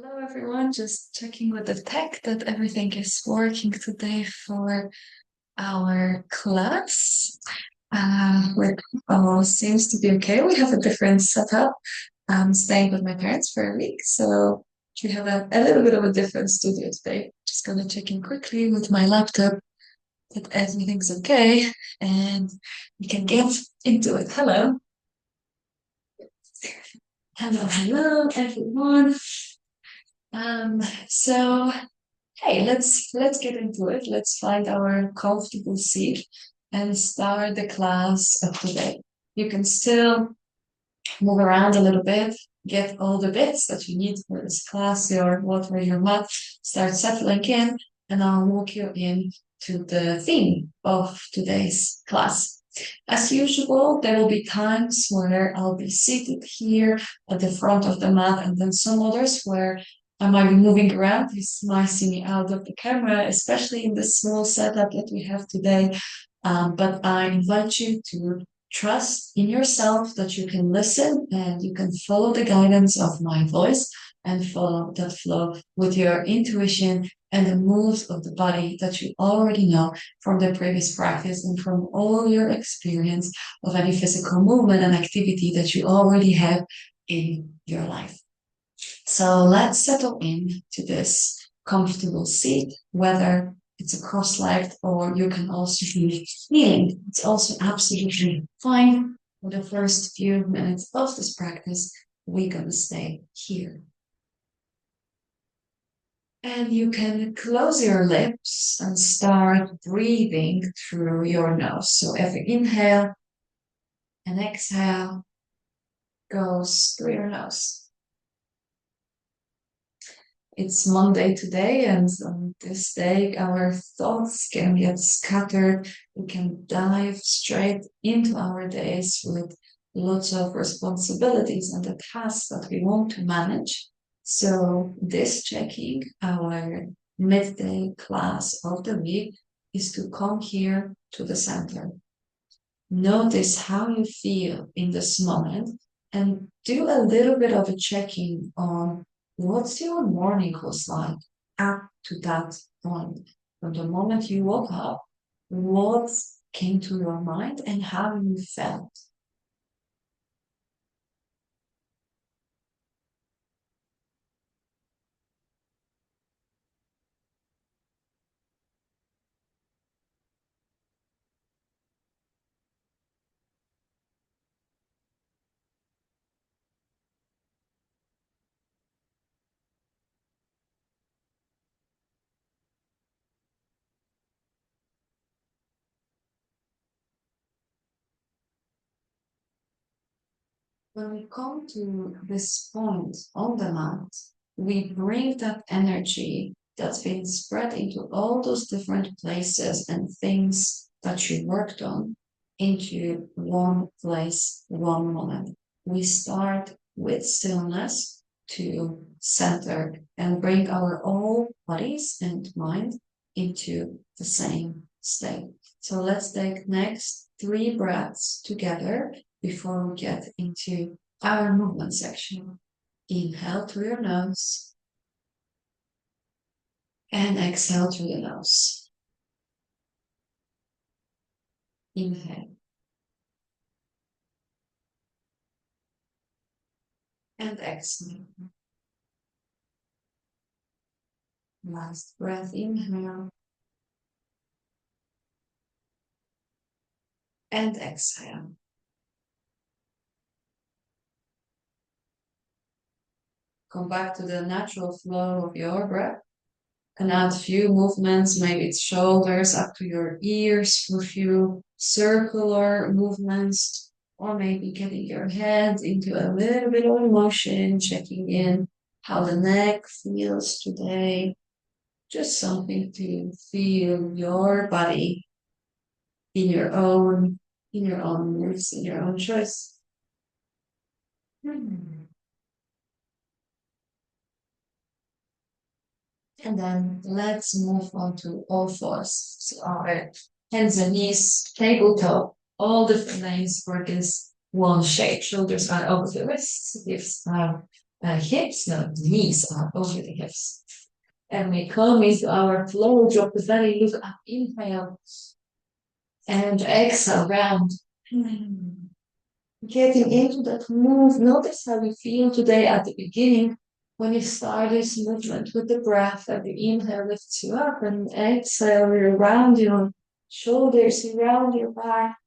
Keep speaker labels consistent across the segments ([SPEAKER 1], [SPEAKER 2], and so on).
[SPEAKER 1] Hello everyone, just checking with the tech that everything is working today for our class. Which all seems to be okay. We have a different setup. I'm staying with my parents for a week, so we have a little bit of a different studio today. Just gonna check in quickly with my laptop that everything's okay and we can get into it. Hello. Hello everyone. Um, so Hey, let's get into it. Let's find our comfortable seat and start the class of today. You can still move around a little bit, get all the bits that you need for this class, your water, your mat, start settling in, and I'll walk you in to the theme of today's class. As usual, there will be times where I'll be seated here at the front of the mat, and then some others where I might be moving around. You might see me out of the camera, especially in the small setup that we have today. But I invite you to trust in yourself that you can listen and you can follow the guidance of my voice and follow that flow with your intuition and the moves of the body that you already know from the previous practice and from all your experience of any physical movement and activity that you already have in your life. So let's settle in to this comfortable seat, whether it's a cross-legged or you can also be kneeling. It's also absolutely fine. For the first few minutes of this practice, we're going to stay here. And you can close your lips and start breathing through your nose. So every inhale and exhale goes through your nose. It's Monday today, and on this day, our thoughts can get scattered. We can dive straight into our days with lots of responsibilities and the tasks that we want to manage. So, this checking, our midday class of the week, is to come here to the center. Notice how you feel in this moment and do a little bit of a checking on what's your morning was like up to that point. From the moment you woke up, what came to your mind and how you felt. When we come to this point on the mat, we bring that energy that's been spread into all those different places and things that you worked on into one place, one moment. We start with stillness to center and bring our all bodies and mind into the same state. So let's take next 3 breaths together before we get into our movement section. Inhale through your nose and exhale through the nose. Inhale and exhale. Last breath, inhale and exhale. Come back to the natural flow of your breath. And add a few movements, maybe it's shoulders up to your ears for a few circular movements, or maybe getting your head into a little bit of motion, checking in how the neck feels today. Just something to feel your body in your own words, in your own choice. And then let's move on to all fours. So our hands and knees, tabletop, all different lengths for this one shape. Shoulders are over the wrists, hips are hips, no, knees are over the hips. And we come into our flow, drop the belly, look up, inhale, and exhale, round. Getting into that move, notice how you feel today at the beginning when you start this movement with the breath. That the inhale lifts you up and exhale, you round your shoulders, you round your back.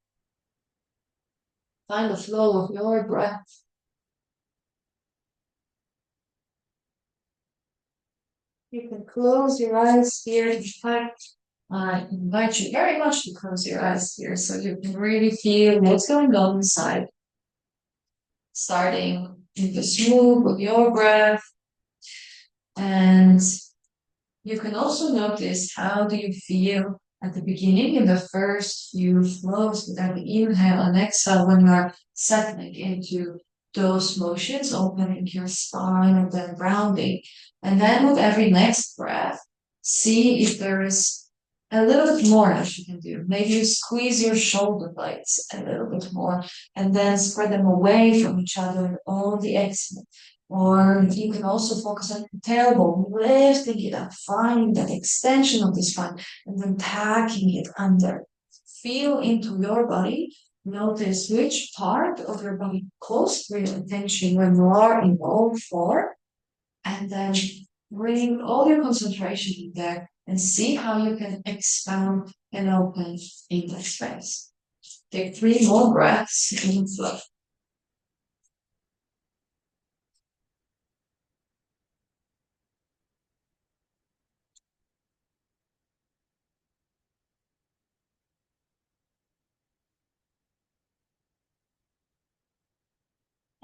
[SPEAKER 1] Find the flow of your breath. You can close your eyes here. In fact, I invite you very much to close your eyes here so you can really feel what's going on inside. Starting in the smooth with your breath. And you can also notice how do you feel at the beginning in the first few flows with every inhale and exhale when you're settling into those motions, opening your spine and then rounding. And then with every next breath, see if there is a little bit more that you can do. Maybe you squeeze your shoulder blades a little bit more and then spread them away from each other on the exhale. Or you can also focus on the tailbone, lifting it up, finding that extension of the spine, and then tacking it under. Feel into your body. Notice which part of your body calls for your attention when you are in all four. And then bring all your concentration in there and see how you can expand and open in that space. Take 3 more breaths in flow.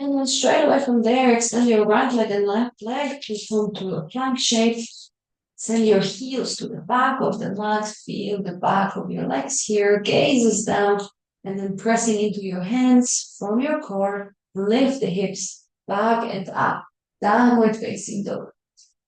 [SPEAKER 1] And then straight away from there, extend your right leg and left leg to come to a plank shape. Send your heels to the back of the mat. Feel the back of your legs here. Gazes down and then pressing into your hands from your core. Lift the hips back and up. Downward facing dog.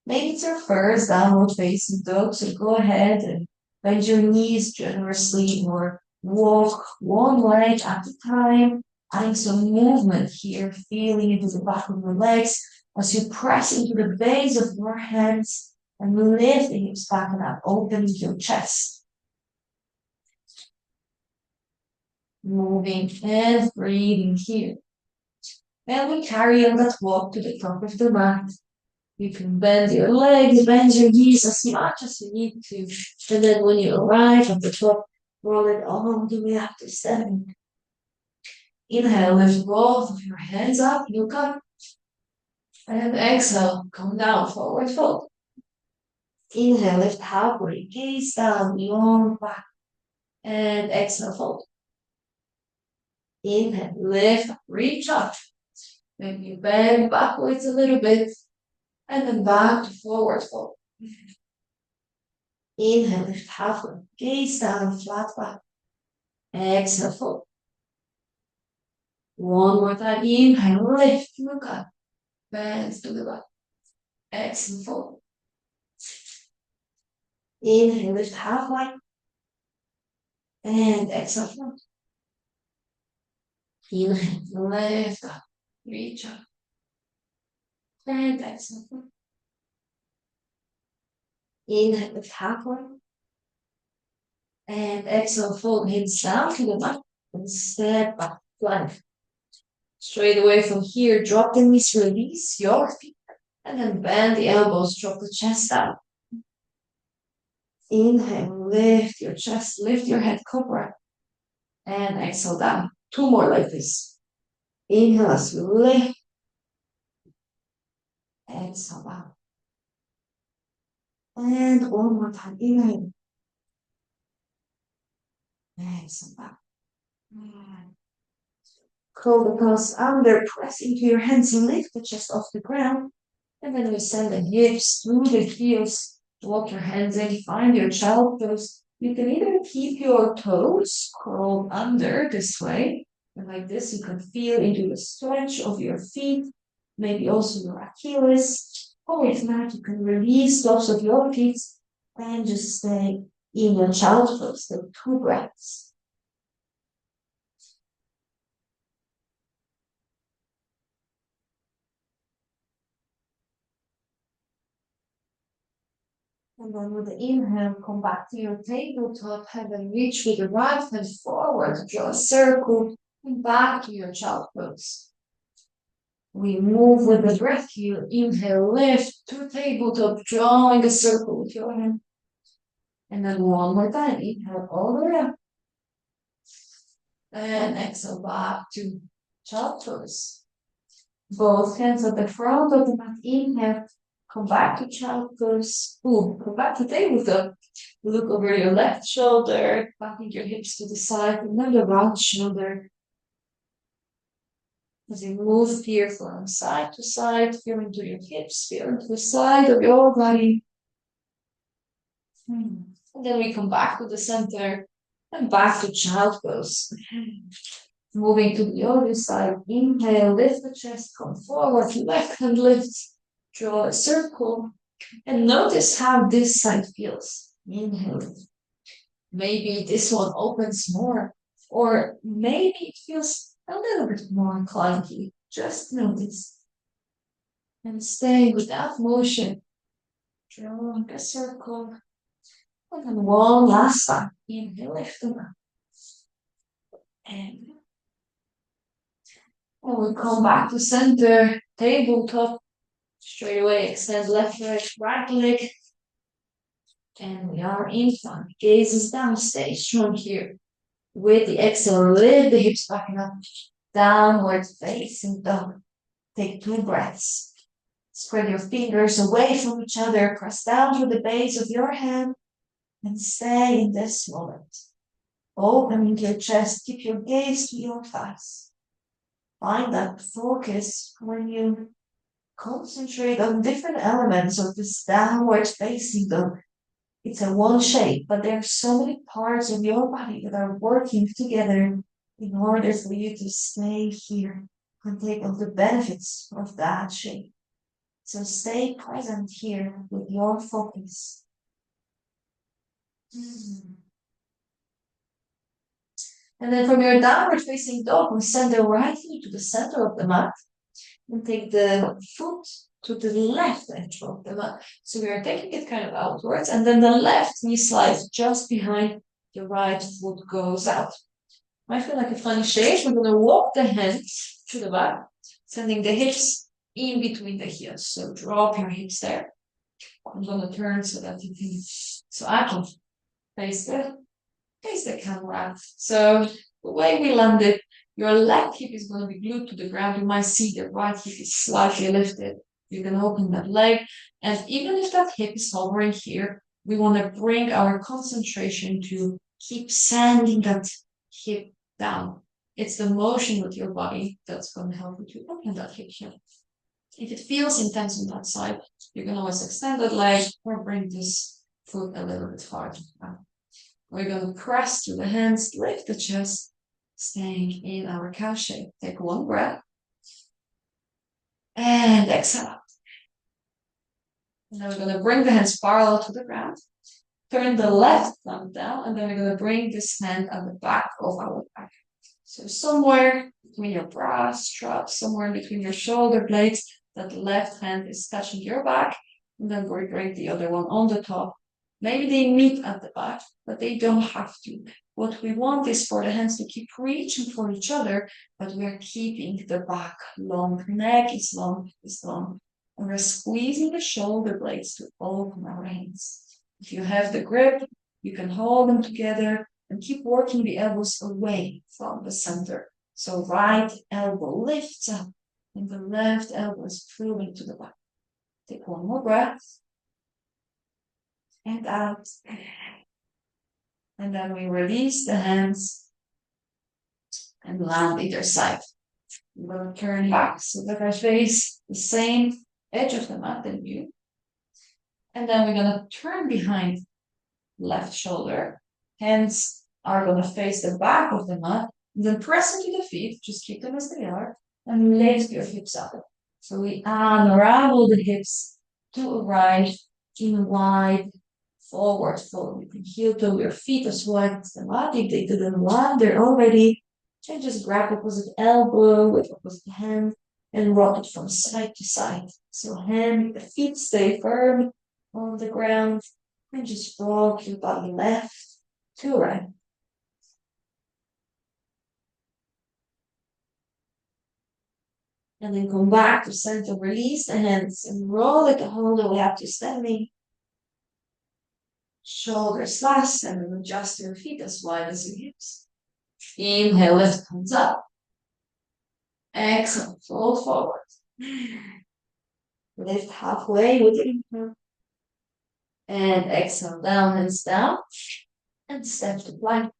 [SPEAKER 1] Maybe it's your first downward facing dog, so go ahead and bend your knees generously or walk one leg at a time, adding some movement here, feeling into the back of your legs as you press into the base of your hands and lift the hips back and up, opening your chest. Moving and breathing here. And we carry on that walk to the top of the mat. You can bend your legs, bend your knees as much as you need to. And then when you arrive at the top, roll it all the way up to 7. Inhale, lift both of your hands up, look up. And exhale, come down, forward fold. Inhale, lift halfway, gaze down, long back. And exhale, fold. Inhale, lift, reach up. Maybe bend backwards a little bit. And then back to forward fold. Inhale, lift halfway, gaze down, flat back. Exhale, fold. One more time, inhale, lift, look up, bend to the back. Exhale, fold. Inhale, lift halfway. And exhale, fold. Inhale, lift up, reach up. And exhale, fold. Inhale, lift halfway. And exhale, fold, hands down to the mat. And step back, plank. Straight away from here, drop the knees, release your feet. And then bend the elbows, drop the chest down. Inhale, lift your chest, lift your head, cobra. And exhale down. 2 more like this. Inhale as you lift. Exhale down. And one more time. Inhale. Exhale down. Curl the palms under, press into your hands, lift the chest off the ground. And then we send the hips through the heels. Walk your hands in, find your child pose. You can either keep your toes curled under this way, and like this, you can feel into the stretch of your feet, maybe also your Achilles. Or if not, you can release those of your feet and just stay in your child pose. So 2 breaths. And then with the inhale, come back to your tabletop and then reach with the right hand forward, draw a circle, and back to your child pose. We move with the breath here. Inhale, lift to tabletop, drawing a circle with your hand. And then one more time, inhale all the way up. And exhale back to child pose. Both hands at the front of the mat. Inhale, come back to child pose. Come back to tabletop. Look over your left shoulder, backing your hips to the side, and then the right shoulder. As you move here from side to side, feel into your hips, feel into the side of your body. And then we come back to the center and back to child pose. Moving to the other side, inhale, lift the chest, come forward, left hand lift, draw a circle, and notice how this side feels. Inhale. Maybe this one opens more, or maybe it feels a little bit more clunky. Just notice. And stay with that motion. Draw a circle. And then one last time. Inhale, lift them up. And we come back to center, tabletop. Straight away, extend left leg, right leg. And we are in front. Gaze is down, stay strong here. With the exhale, lift the hips back up. Downward facing dog. Take 2 breaths. Spread your fingers away from each other. Press down to the base of your hand. And stay in this moment. Opening your chest. Keep your gaze to your thighs. Find that focus when you concentrate on different elements of this downward facing dog. It's a one shape, but there are so many parts of your body that are working together in order for you to stay here and take all the benefits of that shape. So stay present here with your focus. And then from your downward facing dog, we send the right knee to the center of the mat and take the foot to the left edge of the mat. So we are taking it kind of outwards, and then the left knee slides just behind the right foot goes out. Might feel like a funny shape. We're going to walk the hands to the back, sending the hips in between the heels. So drop your hips there. I'm going to turn so that you can, so I can face the camera. So the way we landed, your left hip is going to be glued to the ground. You might see the right hip is slightly lifted. You can open that leg. And even if that hip is hovering here, we want to bring our concentration to keep sending that hip down. It's the motion with your body that's going to help you to open that hip here. If it feels intense on that side, you can always extend that leg or bring this foot a little bit farther down. We're going to press to the hands, lift the chest, staying in our cow shape. Take 1 breath. And exhale. And then we're going to bring the hands parallel to the ground. Turn the left thumb down, and then we're going to bring this hand at the back of our back. So somewhere between your bra straps, somewhere in between your shoulder blades, that left hand is touching your back. And then we bring the other one on the top. Maybe they meet at the back, but they don't have to. What we want is for the hands to keep reaching for each other, but we're keeping the back long. Neck is long, is long. And we're squeezing the shoulder blades to open our hands. If you have the grip, you can hold them together and keep working the elbows away from the center. So right elbow lifts up and the left elbow is pulling to the back. Take 1 more breath. And out. And then we release the hands and land either side. We're going to turn back so that I face the same edge of the mat than you. And then we're going to turn behind left shoulder. Hands are going to face the back of the mat. And then press into the feet. Just keep them as they are. And lift your hips up. So we unravel the hips to a right, in wide, forward fold. You can heel toe your feet as wide as the mat. If they didn't land there already, and just grab opposite elbow with opposite hand and rock it from side to side. So hand, the feet stay firm on the ground. And just walk your body left to right. And then come back to center, release the hands and roll it all the way up to standing. Shoulders last and then adjust your feet as wide as your hips. Inhale, lift hands up. Exhale, fold forward. Lift halfway with the inhale. And exhale, down, hands down. And step to plank.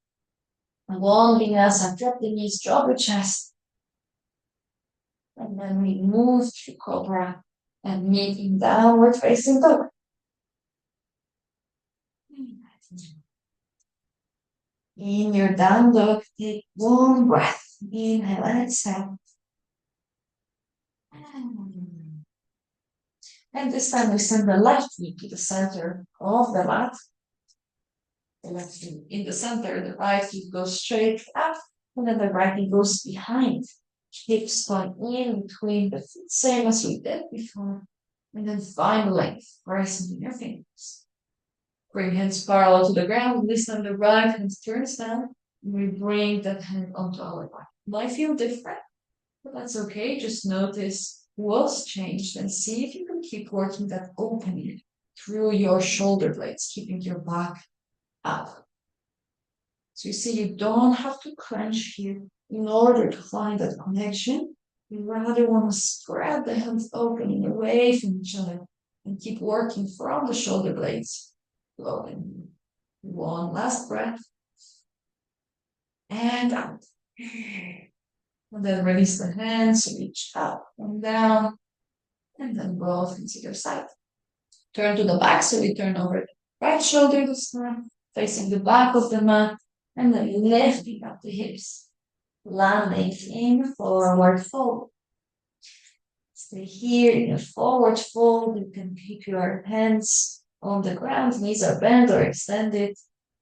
[SPEAKER 1] Long vinyasa, drop the knees, drop your chest. And then we move to cobra and meet in downward facing dog. In your down dog, take one breath. Inhale and exhale. And this time we send the left knee to the center of the mat. The left knee in the center, the right knee goes straight up, and then the right knee goes behind. Hips going in between the feet, same as we did before. And then find length, pressing your fingers. Bring hands parallel to the ground. This time the right hand turns down. And we bring that hand onto our back. Might feel different, but that's okay. Just notice what's changed and see if you can keep working that opening through your shoulder blades, keeping your back up. So you see, you don't have to clench here in order to find that connection. You rather want to spread the hands opening away from each other and keep working from the shoulder blades. Open. One last breath. And out. And then release the hands, reach up and down. And then roll into your side. Turn to the back, so we turn over the right shoulder this time, facing the back of the mat, and then lifting up the hips. Landing in forward fold. Stay here in a forward fold. You can keep your hands on the ground, knees are bent or extended.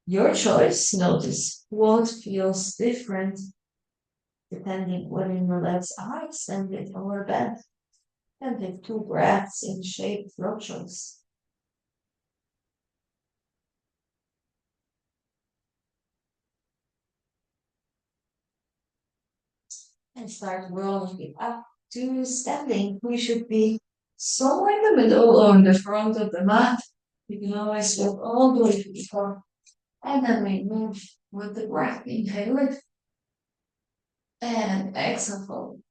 [SPEAKER 1] Your choice. Notice what feels different depending whether your legs are extended or bent. And take 2 breaths in shaped roaches. And start rolling it up to standing. We should be somewhere in the middle or in the front of the mat. You can always look all the way to the top. And then we move with the breath. Inhale it. And exhale fold.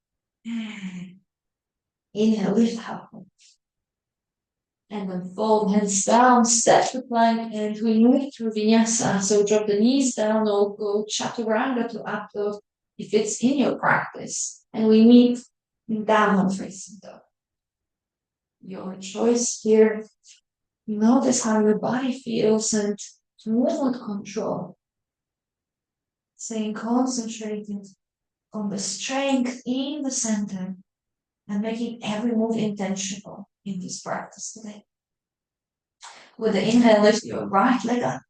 [SPEAKER 1] Inhale, lift halfway. And then fold hands down, step to plank, and we move through vinyasa. So drop the knees down or go chaturanga to up dog if it's in your practice. And we meet in downward facing dog. Your choice here. Notice how your body feels and movement control. Staying concentrated on the strength in the center and making every move intentional in this practice today. With the inhale, lift your right leg up.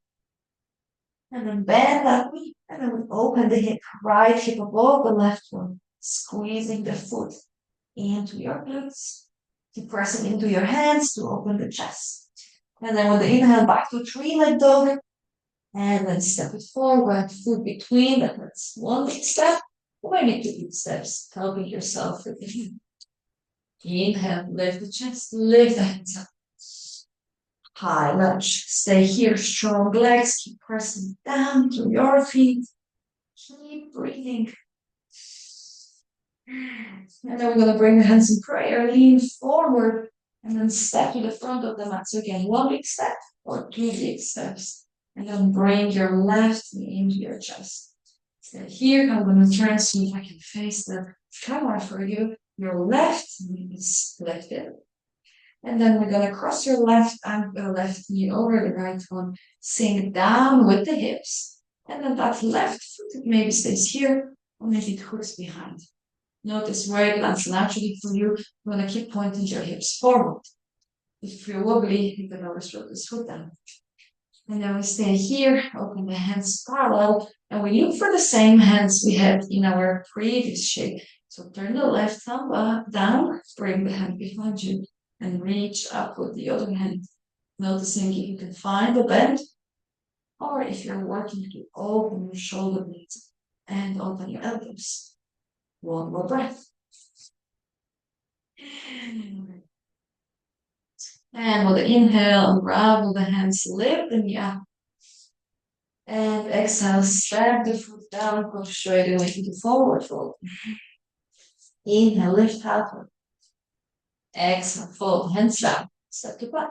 [SPEAKER 1] And then bend that knee. And then we open the hip, right hip above the left one, squeezing the foot into your glutes. Keep pressing into your hands to open the chest. And then with the inhale, back to 3-leg dog. And then step it forward, foot between the hands. 1 big step, or maybe 2 big steps, helping yourself with the hand. Inhale, lift the chest, lift the hands up. High lunge. Stay here, strong legs. Keep pressing down to your feet. Keep breathing. And then we're going to bring the hands in prayer, lean forward, and then step to the front of the mat. So again, 1 big step or 2 big steps. And then bring your left knee into your chest. Stay here. I'm going to turn so if I can face the camera for you. Your left knee is lifted. And then we're going to cross your left knee over the right one. Sink down with the hips. And then that left foot maybe stays here, or maybe it hooks behind. Notice where it lands naturally for you. You're going to keep pointing your hips forward. If you're wobbly, you can always drop this foot down. And then we stay here, open the hands parallel, and we look for the same hands we had in our previous shape. So turn the left thumb down, bring the hand behind you, and reach up with the other hand. Noticing if you can find the bend, or if you're working to open your shoulder blades and open your elbows. One more breath. And with the inhale, unravel the hands, lift them up. And exhale, step the foot down, go straight away into forward fold. Inhale, lift halfway. Exhale, fold, hands down, step to back.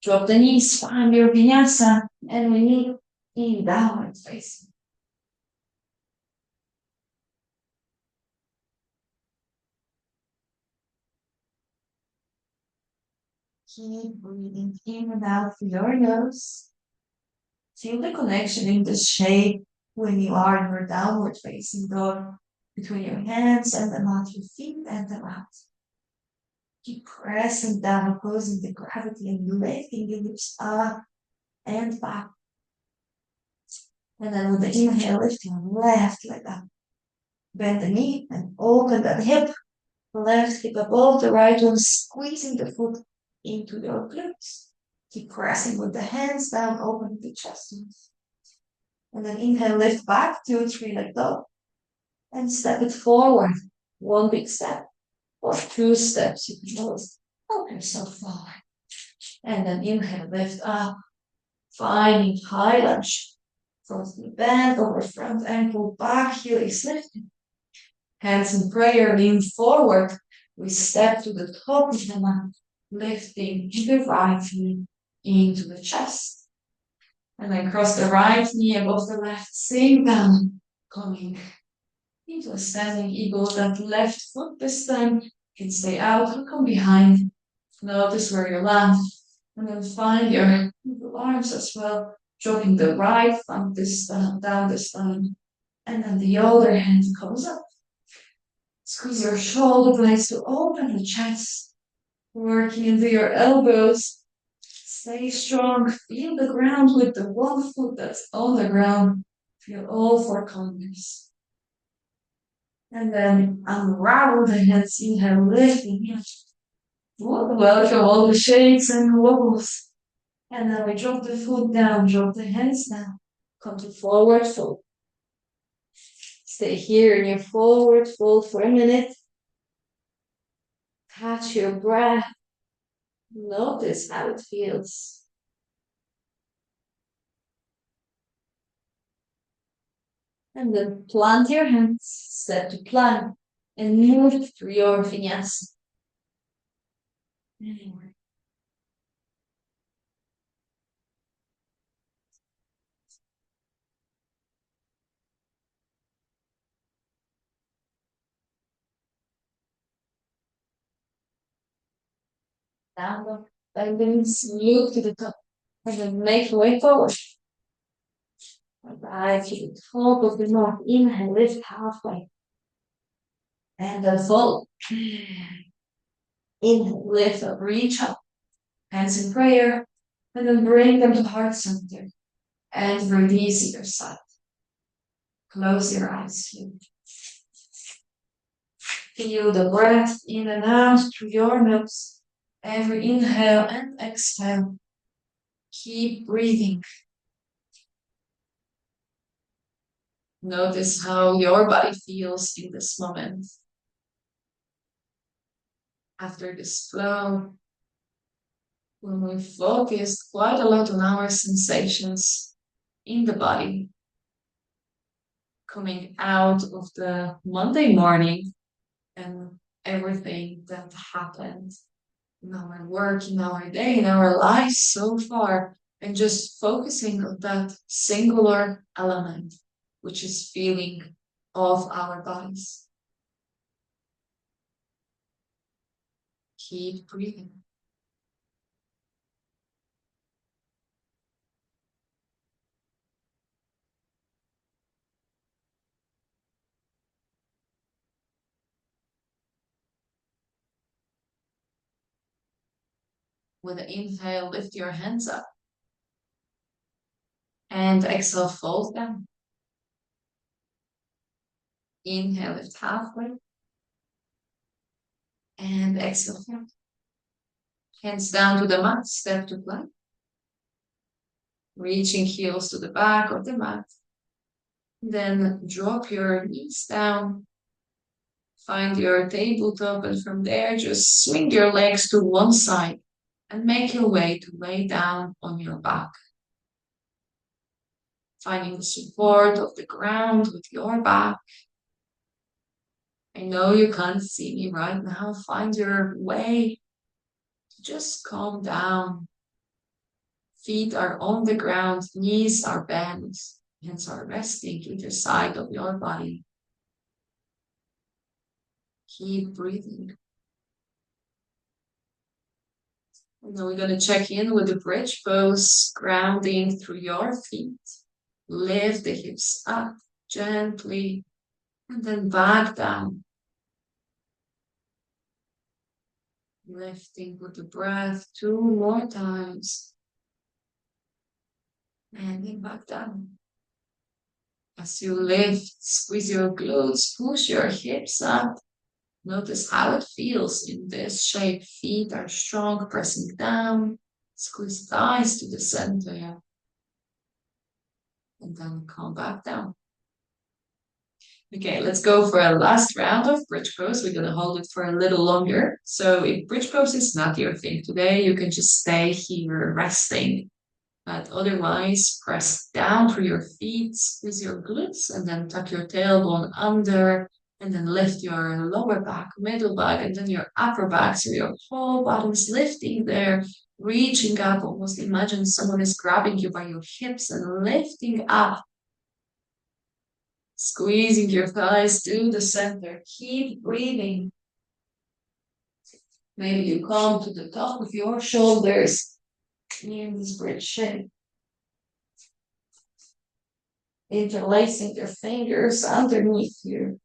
[SPEAKER 1] Drop the knees, find your vinyasa, and we meet in downward facing. Keep breathing in and out through your nose. Feel the connection in the shape when you are in your downward facing dog between your hands and the mat, your feet and the mat. Keep pressing down, opposing the gravity and lifting the hips up and back. And then with the inhale, lift your left leg up. Bend the knee and open that hip. Left hip above the right one, squeezing the foot into your glutes. Keep pressing with the hands down, opening the chest. And then inhale, lift back, 2, 3, let go. And step it forward. One big step or 2 steps. You can always help yourself forward. And then inhale, lift up, finding high lunge. Front knee bend over front ankle, back heel is lifted. Hands in prayer, lean forward. We step to the top of the mat, lifting the right knee into the chest. And then cross the right knee above the left, sink down, coming into a standing eagle. That left foot this time can stay out or come behind. Notice where you land. And then find your arms as well, dropping the right thumb this time, down this time. And then the other hand comes up. Squeeze your shoulder blades to open the chest, working into your elbows. Stay strong. Feel the ground with the one foot that's on the ground. Feel all 4 corners. And then unravel the hands. Inhale, lifting up. Welcome all the shakes and wobbles. And then we drop the foot down, drop the hands down. Come to forward fold. Stay here in your forward fold for a minute. Catch your breath. Notice how it feels. And then plant your hands, step to plank, and move through your vinyasa. Anyway. Down dog, elbows, look to the top, and then make your way forward. Right to the top of the mat. Inhale, lift halfway. And then fold. Inhale, lift up, reach up. Hands in prayer. And then bring them to heart center. And release either side. Close your eyes here. Feel the breath in and out through your nose. Every inhale and exhale. Keep breathing. Notice how your body feels in this moment. After this flow, when we focus quite a lot on our sensations in the body, coming out of the Monday morning and everything that happened in our work, in our day, in our lives so far, and just focusing on that singular element, which is feeling of our bodies. Keep breathing. With an inhale, lift your hands up. And exhale, fold them. Inhale, lift halfway. And exhale, fold. Hands down to the mat, step to plank. Reaching heels to the back of the mat. Then drop your knees down. Find your tabletop, and from there, just swing your legs to one side and make your way to lay down on your back. Finding the support of the ground with your back. I know you can't see me right now. Find your way to just calm down. Feet are on the ground, knees are bent, hands are resting to the side of your body. Keep breathing. And then we're going to check in with the bridge pose, grounding through your feet. Lift the hips up gently and then back down. Lifting with the breath 2 more times. And then back down. As you lift, squeeze your glutes, push your hips up. Notice how it feels in this shape. Feet are strong, pressing down. Squeeze thighs to the center. And then come back down. Okay, let's go for a last round of bridge pose. We're gonna hold it for a little longer. So if bridge pose is not your thing today, you can just stay here resting. But otherwise, press down through your feet, squeeze your glutes, and then tuck your tailbone under, and then lift your lower back, middle back, and then your upper back. So your whole body is lifting there, reaching up. Almost imagine someone is grabbing you by your hips and lifting up. Squeezing your thighs to the center. Keep breathing. Maybe you come to the top of your shoulders in this bridge shape. Interlacing your fingers underneath you.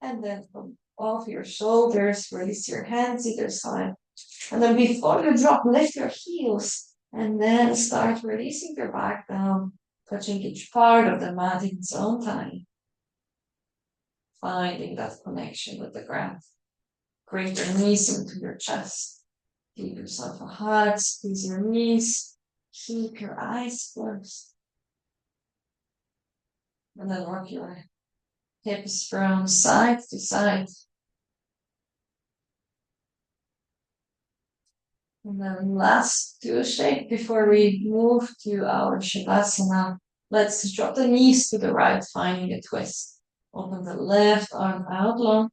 [SPEAKER 1] And then from off your shoulders, release your hands either side. And then before you drop, lift your heels. And then start releasing your back down, touching each part of the mat in its own time. Finding that connection with the ground. Bring your knees into your chest. Give yourself a hug, squeeze your knees. Keep your eyes closed. And then work your hips from side to side. And then last two shake before we move to our Shavasana. Let's drop the knees to the right, finding a twist. Open the left arm out long.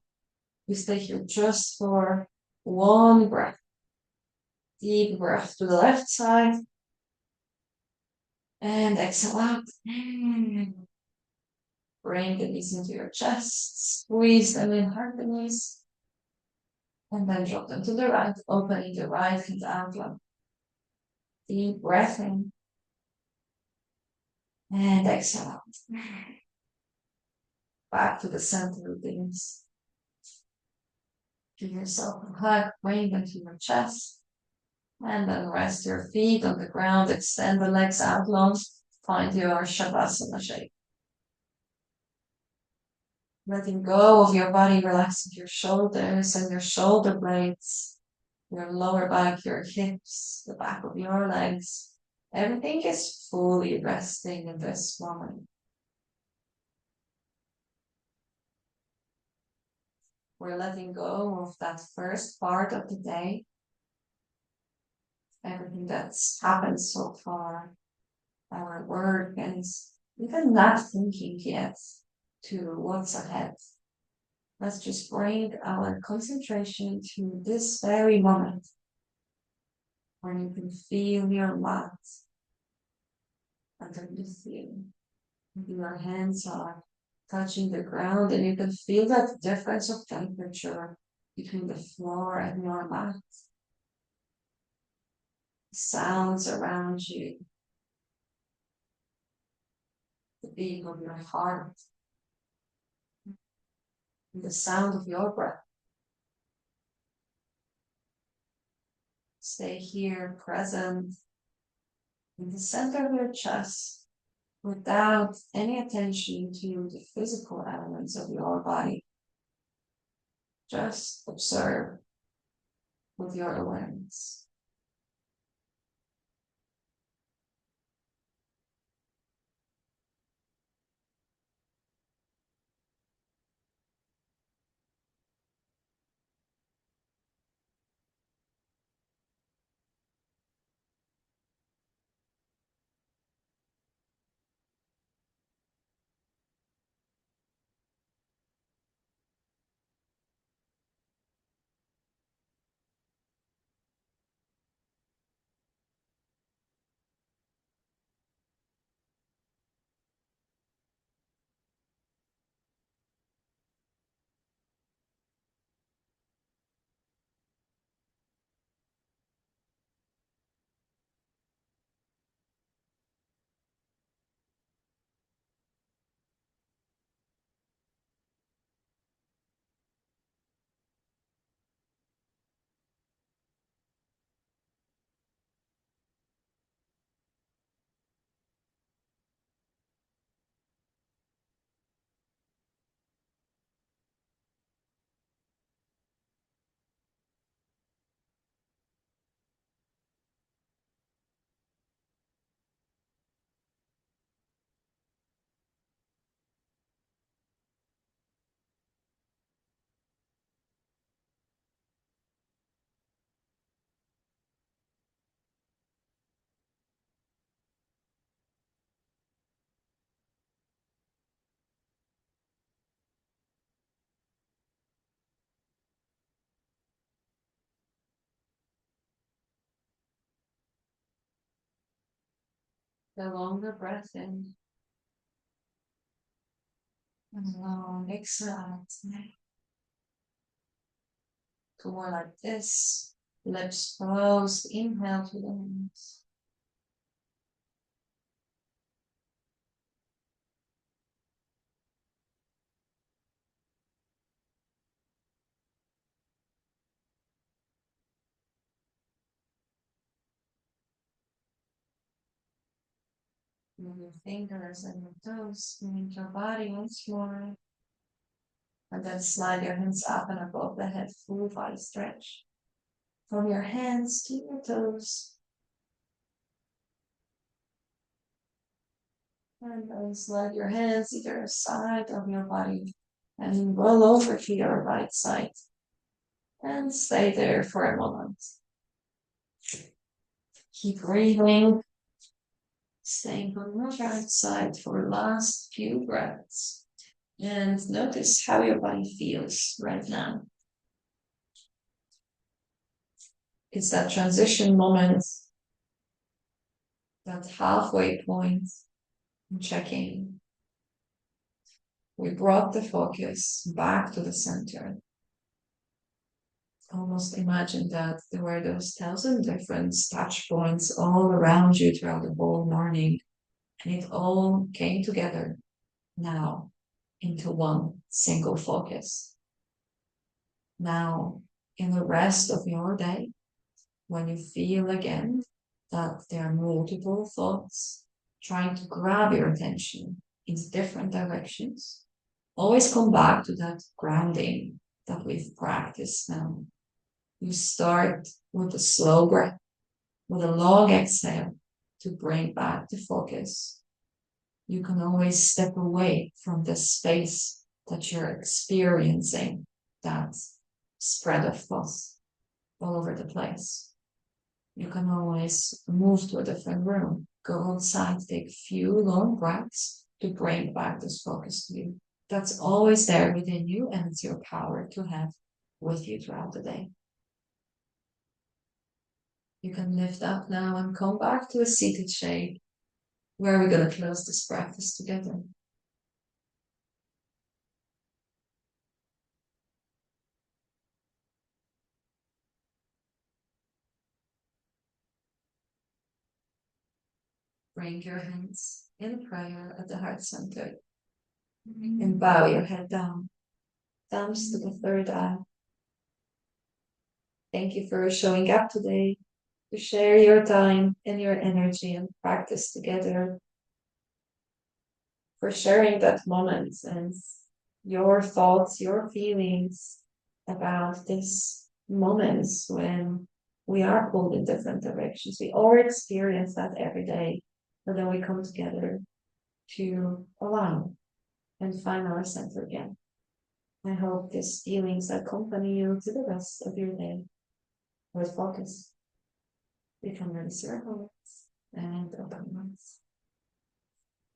[SPEAKER 1] We stay here just for one breath. Deep breath to the left side. And exhale out. Bring the knees into your chest. Squeeze them in, hug the knees. And then drop them to the right, opening the right hand out long. Deep breath in. And exhale out. Back to the center of the knees. Give yourself a hug, bring them to your chest. And then rest your feet on the ground, extend the legs out long. Find your Shavasana shape. Letting go of your body, relaxing your shoulders and your shoulder blades, your lower back, your hips, the back of your legs. Everything is fully resting in this moment. We're letting go of that first part of the day. Everything that's happened so far, our work, and even not thinking yet to what's ahead. Let's just bring our concentration to this very moment when you can feel your mat underneath you. Your hands are touching the ground, and you can feel that difference of temperature between the floor and your mat. Sounds around you, the beat of your heart, and the sound of your breath. Stay here, present, in the center of your chest without any attention to the physical elements of your body. Just observe with your awareness. The longer breath in and long exhale out. To more like this. Lips closed. Inhale to the nose. Move your fingers and your toes. Move your body once more. And then slide your hands up and above the head. Full body stretch. From your hands to your toes. And then slide your hands either side of your body and roll over to your right side. And stay there for a moment. Keep breathing. Staying on your right side for the last few breaths. And notice how your body feels right now. It's that transition moment, that halfway point, checking. We brought the focus back to the center. Almost imagine that there were those 1,000 different touch points all around you throughout the whole morning, and it all came together now into one single focus. Now, in the rest of your day, when you feel again that there are multiple thoughts trying to grab your attention in different directions, always come back to that grounding that we've practiced now. You start with a slow breath, with a long exhale to bring back the focus. You can always step away from the space that you're experiencing, that spread of thoughts all over the place. You can always move to a different room, go outside, take a few long breaths to bring back this focus to you. That's always there within you, and it's your power to have with you throughout the day. You can lift up now and come back to a seated shape where we're going to close this practice together. Bring your hands in prayer at the heart center and bow your head down. Thumbs to the third eye. Thank you for showing up today. to share your time and your energy and practice together, for sharing that moment and your thoughts, your feelings about this moments when we are pulled in different directions. We all experience that every day, but then we come together to align and find our center again. I hope these feelings accompany you to the rest of your day with focus. Become really circles and open ones.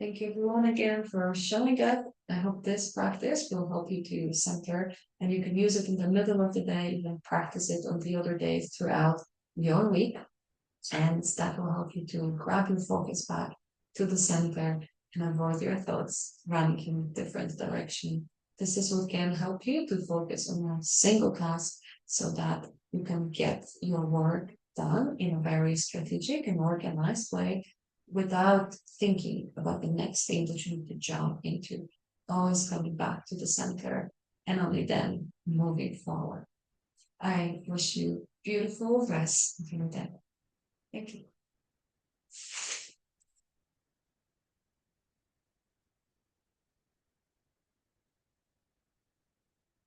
[SPEAKER 1] Thank you everyone again for showing up. I hope this practice will help you to center and you can use it in the middle of the day, even practice it on the other days throughout your week. And that will help you to grab your focus back to the center and avoid your thoughts running in different direction. This is what can help you to focus on a single task so that you can get your work done in a very strategic and organized way without thinking about the next thing that you need to jump into. Always coming back to the center and only then moving forward. I wish you beautiful rest of your day. Thank you.